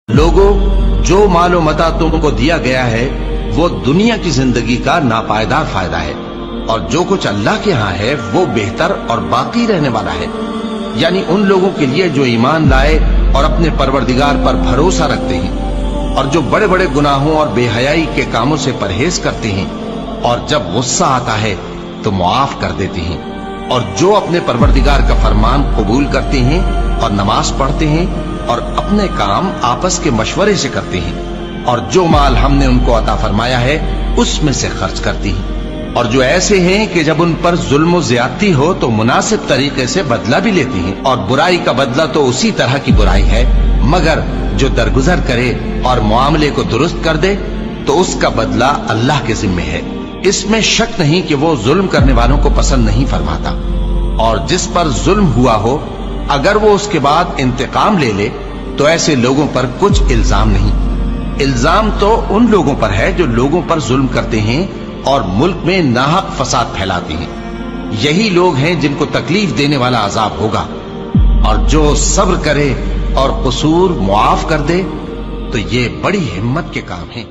لوگوں، جو مال و متاع تم کو دیا گیا ہے وہ دنیا کی زندگی کا ناپائیدار فائدہ ہے، اور جو کچھ اللہ کے ہاں ہے وہ بہتر اور باقی رہنے والا ہے، یعنی ان لوگوں کے لیے جو ایمان لائے اور اپنے پروردگار پر بھروسہ رکھتے ہیں، اور جو بڑے بڑے گناہوں اور بے حیائی کے کاموں سے پرہیز کرتے ہیں، اور جب غصہ آتا ہے تو معاف کر دیتے ہیں، اور جو اپنے پروردگار کا فرمان قبول کرتے ہیں اور نماز پڑھتے ہیں اور اپنے کام آپس کے مشورے سے کرتے ہیں، اور جو مال ہم نے ان کو عطا فرمایا ہے اس میں سے خرچ کرتی ہیں، اور جو ایسے ہیں کہ جب ان پر ظلم و زیادتی ہو تو مناسب طریقے سے بدلہ بھی لیتی ہیں، اور برائی کا بدلہ تو اسی طرح کی برائی ہے، مگر جو درگزر کرے اور معاملے کو درست کر دے تو اس کا بدلہ اللہ کے ذمے ہے۔ اس میں شک نہیں کہ وہ ظلم کرنے والوں کو پسند نہیں فرماتا، اور جس پر ظلم ہوا ہو اگر وہ اس کے بعد انتقام لے لے تو ایسے لوگوں پر کچھ الزام نہیں۔ الزام تو ان لوگوں پر ہے جو لوگوں پر ظلم کرتے ہیں اور ملک میں ناحق فساد پھیلاتے ہیں، یہی لوگ ہیں جن کو تکلیف دینے والا عذاب ہوگا، اور جو صبر کرے اور قصور معاف کر دے تو یہ بڑی ہمت کے کام ہیں۔